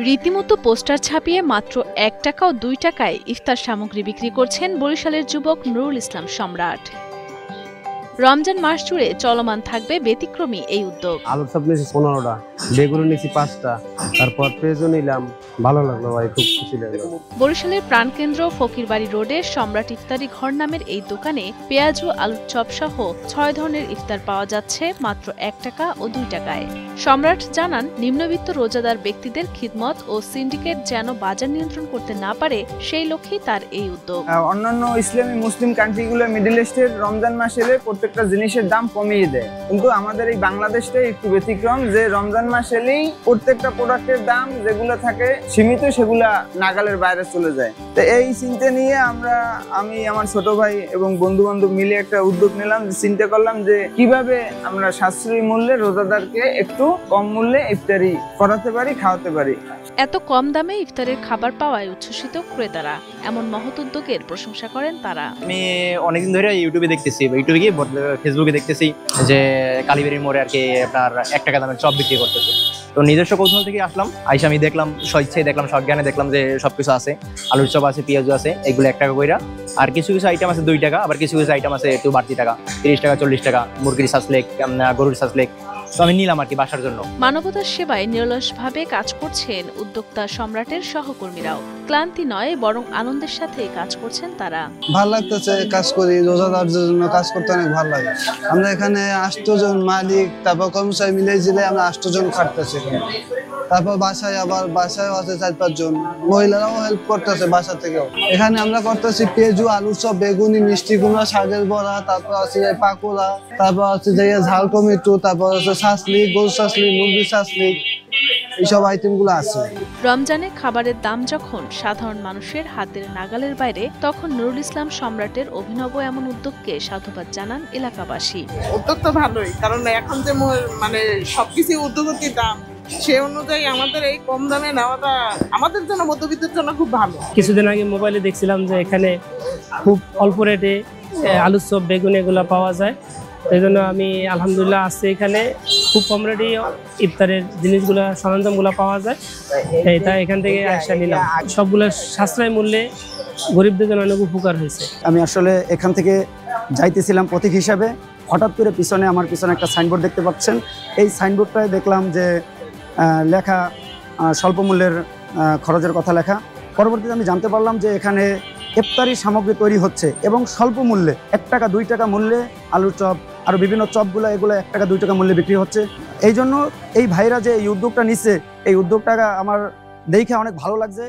রীতিমতো পোস্টার ছাপিয়ে মাত্র ১ টাকা ও ২ টাকায় ইফতার সামগ্রী বিক্রি করছেন বরিশালের যুবক নুরুল ইসলাম সম্রাট। রমজান মাস জুড়ে চলমান থাকবে ব্যতিক্রমী এই উদ্যোগ। আলুর চপ নিয়েছি 15টা, বেগুন নিয়েছি 5টা, তারপর পেঁয়াজও নিলাম। ভালো লাগলো ভাই, খুব খুশি লাগলো। বরিশালের প্রাণকেন্দ্র ফকিরবাড়ি রোডে সম্রাট ইফতারি ঘর নামের এই দোকানে পেঁয়াজ ও আলুর চপ সহ ৬ ধরনের ইফতার পাওয়া যাচ্ছে মাত্র ১ টাকা ও ২ টাকায়। সম্রাট জানান, নিম্নবিত্ত রোজাদার ব্যক্তিদের খিদমত ও সিন্ডিকেট যেন বাজার নিয়ন্ত্রণ করতে না পারে, সেই লক্ষ্যেই তার এই উদ্যোগ। অন্যান্য ইসলামী মুসলিম কান্ট্রিগুলো মিডল ইস্টের রমজান মাস এলে প্রত্যেকটা জিনিসের দাম কমিয়ে দেয়, কিন্তু আমাদের এই বাংলাদেশটাই একটু ব্যতিক্রম যে রমজান মাস এলেই প্রত্যেকটা প্রোডাক্টের দাম যেগুলো থাকে সীমিত সেগুলা নাগালের বাইরে চলে যায়। তো এই চিন্তা নিয়ে আমি আমার ছোট ভাই এবং বন্ধু বান্ধব মিলে একটা উদ্যোগ নিলাম, চিন্তা করলাম যে কিভাবে আমরা সাশ্রয়ী মূল্যে রোজাদারকে একটু কম মূল্যে ইফতারি করাতে পারি, খাওয়াতে পারি। এত কম দামে ইফতারের খাবার পাওয়ায় উচ্ছ্বসিত ক্রেতারা। এমন মহৎ উদ্যোগের প্রশংসা করেন তারা। আমি অনেকদিন ধরে ইউটিউবে দেখতেছি, ফেসবুকে দেখতেছি যে কালীবাড়ির মোড়ে আর কি আপনার 1 টাকা দামের চপ বিক্রি করতেছে। তো নিজস্ব কৌতূহল থেকে আসলাম, আইসা আমি দেখলাম, স্বেচ্ছায় দেখলাম, সজ্ঞানে দেখলাম যে সবকিছু আছে, আলুর চপ আছে, পেঁয়াজও আছে, এগুলো 1 টাকা কইরা। আর কিছু কিছু আইটেম আছে 2 টাকা, আবার কিছু কিছু আইটেম আছে একটু বাড়তি টাকা, 30 টাকা 40 টাকা, মুরগির সাসলেক, গরুর সাসলেক। তো আমি নিলাম আর কি বাসার জন্য। মানবতার সেবায় নিরলসভাবে কাজ করছেন উদ্যোক্তা সম্রাটের সহকর্মীরাও। ক্লান্তি নয়, বরং আনন্দের সাথে কাজ করছেন তারা। ভালো লাগতেছে, কাজ করি, রোজাদারদের জন্য কাজ করতে অনেক ভালো লাগে। আমরা এখানে 8 জন মালিক, তারপর কর্মচারী মিলে আমরা 8 জন খাটতেছি। তারপর বাসায় আছে 4-5 জন মহিলারাও হেল্প করতেছে বাসা থেকেও। এখানে আমরা করতেছি পেঁয়াজু, আলুর চপ, বেগুনি, মিষ্টি কুমড়া, শাকের বড়া, তারপর আছে পাকোড়া, তারপর আছে যে ঝাল টমেটো, তারপর আছে শাসলিক, গরু শাসলিক, মুরগির শাসলিক, এইসব আইটেম গুলো আছে। রমজানে খাবারের দাম যখন সাধারণ মানুষের হাতের নাগালের বাইরে, তখন নুরুল ইসলাম সম্রাটের অভিনব এমন উদ্যোগকে সাধুবাদ জানান এলাকাবাসী। উদ্যোগ তো ভালোই, কারণ এখন যে মানে সবকিছু উদ্যোগের দাম, সে অনুযায়ী আমাদের এই কম দামে নেওয়াটা আমাদের জন্য, মধ্যবিত্তের জন্য খুব ভালো। কিছুদিন আগে মোবাইলে দেখছিলাম যে এখানে খুব অল্প রেটে আলুর চপ, বেগুন এগুলো পাওয়া যায়। এই জন্য আমি আলহামদুলিল্লাহ আসছি, এখানে খুব কম রেটে ইফতারের জিনিসগুলো, সরঞ্জামগুলো পাওয়া যায়, তাই এখান থেকে আসা নিলাম। সবগুলো সাশ্রয় মূল্যে গরিবদের জন্য অনেক উপকার হয়েছে। আমি আসলে এখান থেকে যাইতেছিলাম পথিক হিসাবে, হঠাৎ করে আমার পিছনে একটা সাইনবোর্ড দেখতে পাচ্ছেন। এই সাইনবোর্ডটায় দেখলাম যে লেখা স্বল্প মূল্যের খরচের কথা লেখা। পরবর্তীতে আমি জানতে পারলাম যে এখানে ইফতারি সামগ্রী তৈরি হচ্ছে এবং স্বল্প মূল্যে 1 টাকা 2 টাকা মূল্যে আলুর চপ, আরও বিভিন্ন চপগুলো এগুলো 1 টাকা 2 টাকা মূল্যে বিক্রি হচ্ছে। এই জন্য এই ভাইরা যে এই উদ্যোগটা নিচ্ছে, এই উদ্যোগটা আমার দেখে অনেক ভালো লাগছে।